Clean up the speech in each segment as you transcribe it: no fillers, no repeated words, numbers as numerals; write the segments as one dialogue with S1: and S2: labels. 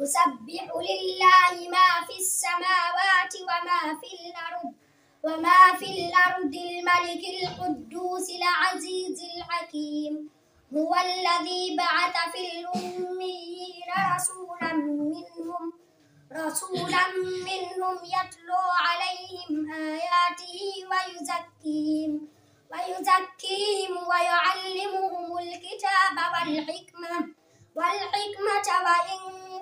S1: يسبح لله ما في السماوات وما في الأرض الملك القدوس العزيز الحكيم هو الذي بعث في الأميين رسولا منهم يتلو عليهم آياته ويزكيهم ويعلمهم الكتاب والحكمة وإن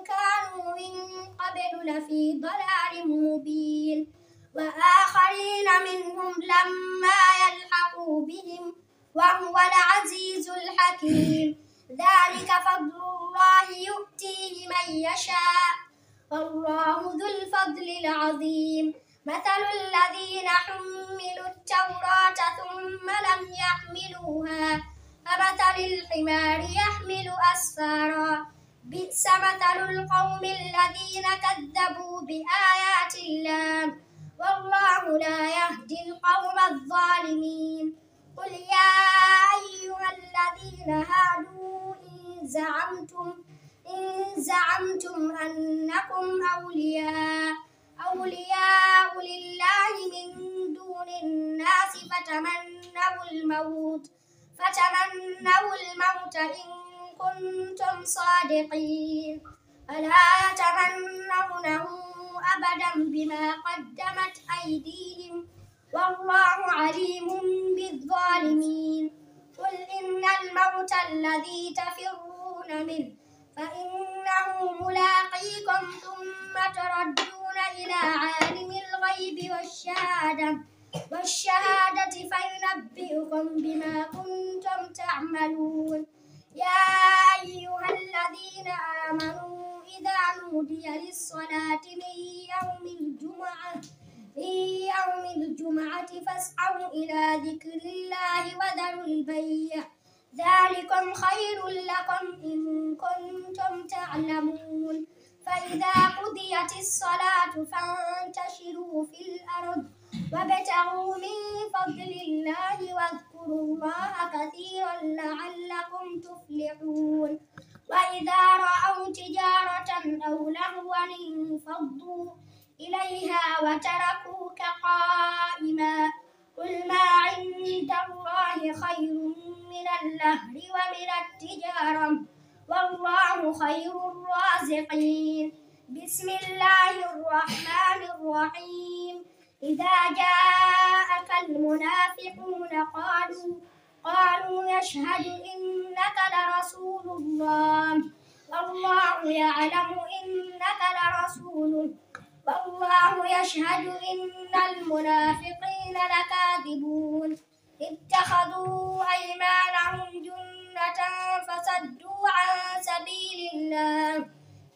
S1: كانوا من قبل لفي ضلال مبين وآخرين منهم لما يلحقوا بهم وهو العزيز الحكيم ذلك فضل الله يؤتيه من يشاء والله ذو الفضل العظيم مثل الذين حملوا التوراة ثم لم يحملوها كمثل الحمار يحمل أسفارا بئس مثل القوم الذين كذبوا بآيات الله والله لا يهدي القوم الظالمين قل يا أيها الذين هادوا إن زعمتم أنكم أولياء لله من دون الناس فتمنوا الموت إن كنتم صادقين فلا يتمنونه أبدا بما قدمت أيديهم والله عليم بالظالمين قل إن الموت الذي تفرون منه فإنه ملاقيكم ثم تردون إلى عالم الغيب والشهادة فينبئكم بما كنتم تعملون يا أيها الذين آمنوا إذا نودي للصلاة من يوم الجمعة فاسعوا إلى ذكر الله وذروا البيع ذلكم خير لكم إن كنتم تعلمون فإذا قضيت الصلاة فانتشروا في الأرض وابتغوا من فضل الله واذكروا الله كثيرا لعلكم تفلحون وإذا رأوا تجارة أو لهوا انفضوا إليها وتركوك قائما قل ما عند الله خير من اللهو ومن التجارة والله خير الرازقين بسم الله الرحمن الرحيم إذا جاءك المنافقون قالوا نشهد إنك لرسول الله والله يعلم إنك لرسوله والله يشهد إن المنافقين لكاذبون اتخذوا أيمانهم جنة فصدوا عن سبيل الله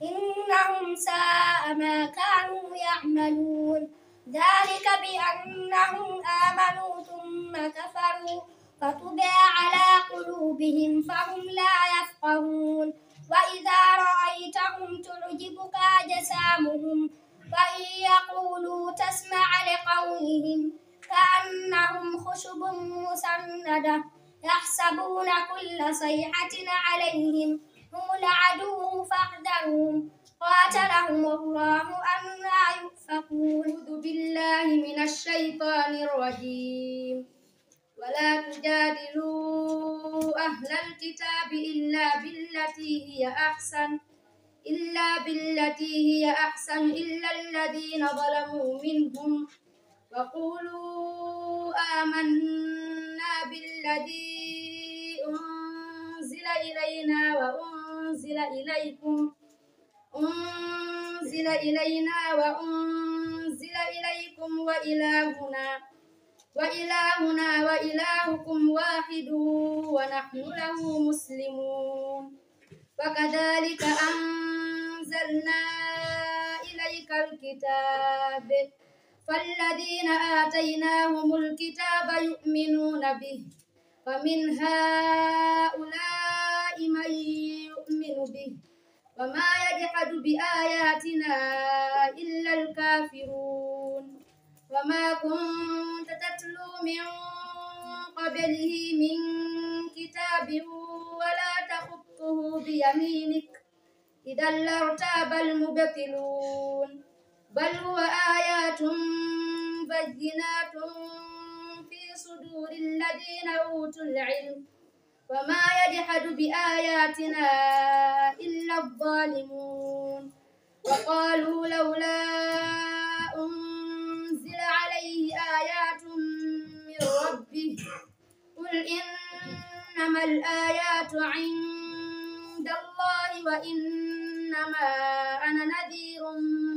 S1: إنهم ساء ما كانوا يعملون ذلك بأنهم آمنوا ثم كفروا فطبع على قلوبهم فهم لا يفقهون وإذا رأيتهم تعجبك أجسامهم وإن يقولوا تسمع لقولهم كأنهم خشب مسندة يحسبون كل صيحة عليهم هم العدو فاحذرهم قاتلهم الله أنى يؤفكون أعوذ بالله من الشيطان الرجيم ولا تجادلوا أهل الكتاب إلا بالتي هي أحسن إلا الذين ظلموا منهم وقولوا آمنا بالذي أنزل إلينا وأنزل إليكم وإلهنا وإلهكم واحد ونحن له مسلمون وكذلك أنزلنا إليك الكتاب فالذين آتيناهم الكتاب يؤمنون به ومن هؤلاء من يؤمن به وما يجحد بآياتنا إلا الكافرون وما كنت تتلو من قبله من كتاب ولا تخطه بيمينك إذا لارتاب المبطلون بل هو آيات بينات في صدور الذين أوتوا العلم وما يجحد بآياتنا إلا الظالمون وقالوا لولا أنزل عليه آيات من ربه قل إنما الآيات عند الله وإنما أنا نذير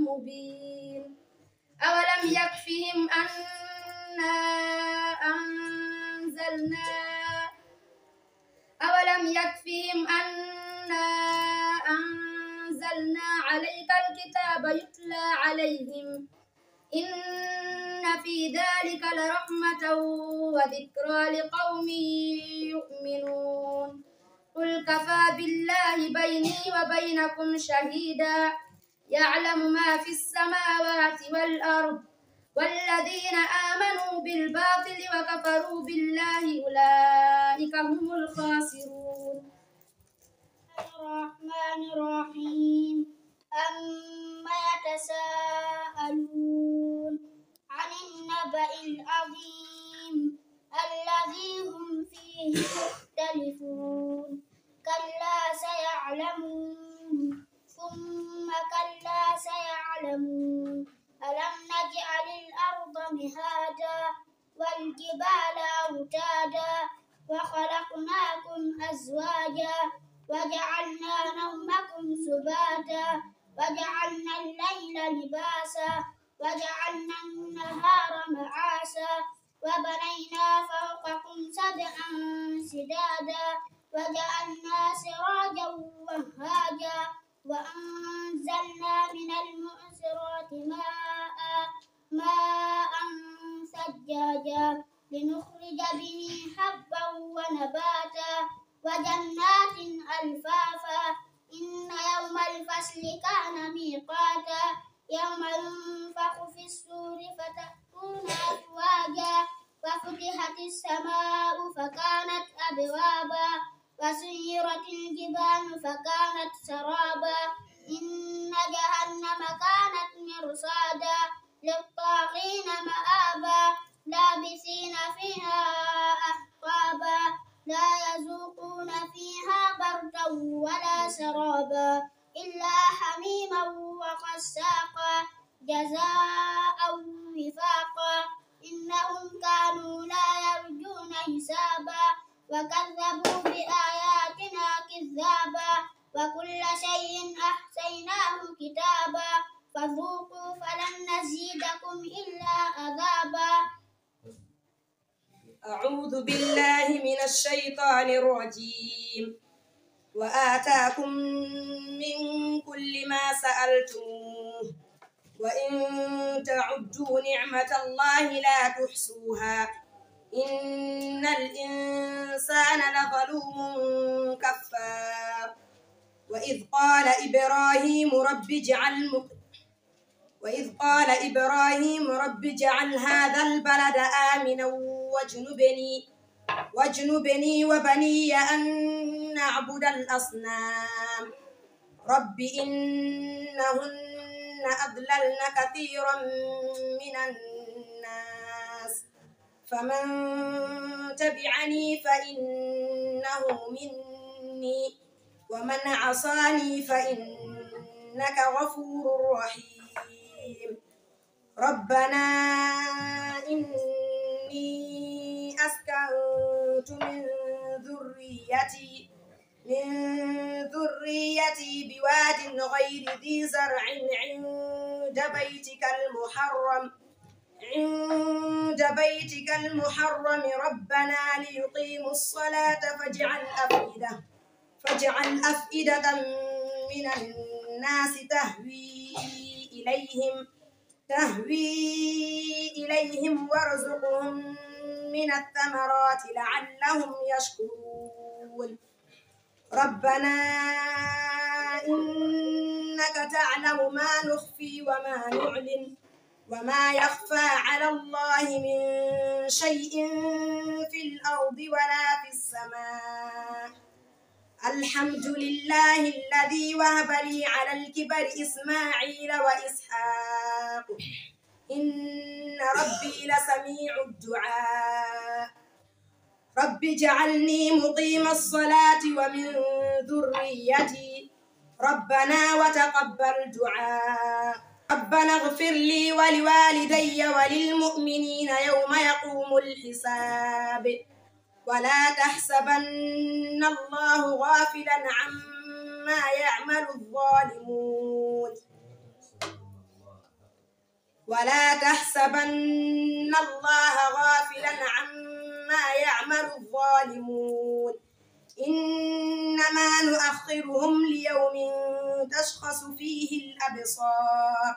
S1: مبين أولم يكفهم أنا أنزلنا عليك الكتاب يتلى عليهم إن في ذلك لرحمة وذكرى لقوم يؤمنون قل كفى بالله بيني وبينكم شهيدا يعلم ما في السماوات والأرض والذين آمنوا بالباطل وكفروا بالله أولئك هم الخاسرون.
S2: الرحمن الرحيم أما يتساءلون عن النبأ العظيم الذي هم فيه مختلفون كلا سيعلمون ثم كلا سيعلمون ألم نجعل الأرض مهادا والجبال أوتادا وخلقناكم أزواجا وجعلنا نومكم سباتا وجعلنا الليل لباسا وجعلنا النهار معاشا وبنينا فوقكم سبعا شدادا وجعلنا سراجا وهاجا وأنزلنا من المعصرات ماء ثجاجا لنخرج به حبا ونباتا وجنات ألفافا إن يوم الفصل كان ميقاتا يوم ينفخ في الصور فتأتون أفواجا وفتحت السماء فكانت أبوابا وسيرت الجبال فكانت سرابا إن جهنم كانت مرصادا للطاغين مآبا لابثين فيها أحقابا لا يذوقون فيها بردا ولا شرابا إلا حميما وغساقا جزاء وفاقا إنهم كانوا لا يرجون حسابا وكذبوا بآياتنا كذابا وكل شيء أحصيناه كتابا فذوقوا فلن نزيدكم إلا عذابا.
S3: أعوذ بالله من الشيطان الرجيم وآتاكم من كل ما سألتموه وإن تعدوا نعمة الله لا تحصوها إن الإنسان لظلوم كفار وإذ قال إبراهيم رب اجعل هذا البلد آمنا واجنبني وبني أن نعبد الأصنام رب إنهن أضللن كثيرا من الناس فمن تبعني فإنه مني ومن عصاني فإنك غفور رحيم ربنا إني أسكنت من ذريتي بواد غير ذي زرع عند بيتك المحرم ربنا ليقيموا الصلاة فاجعل أفئدة من الناس تهوي إليهم وارزقهم من الثمرات لعلهم يشكرون ربنا إنك تعلم ما نخفي وما نعلن وما يخفى على الله من شيء في الأرض ولا في السماء الحمد لله الذي وهب لي على الكبر إسماعيل وإسحاق إن ربي لسميع الدعاء رب اجعلني مقيم الصلاة ومن ذريتي ربنا وتقبل دعاء ربنا اغفر لي ولوالدي وللمؤمنين يوم يقوم الحساب ولا تحسبن الله غافلا عما يعمل الظالمون ولا تحسبن الله غافلا عما يعمل الظالمون إنما نؤخرهم ليوم تشخص فيه الأبصار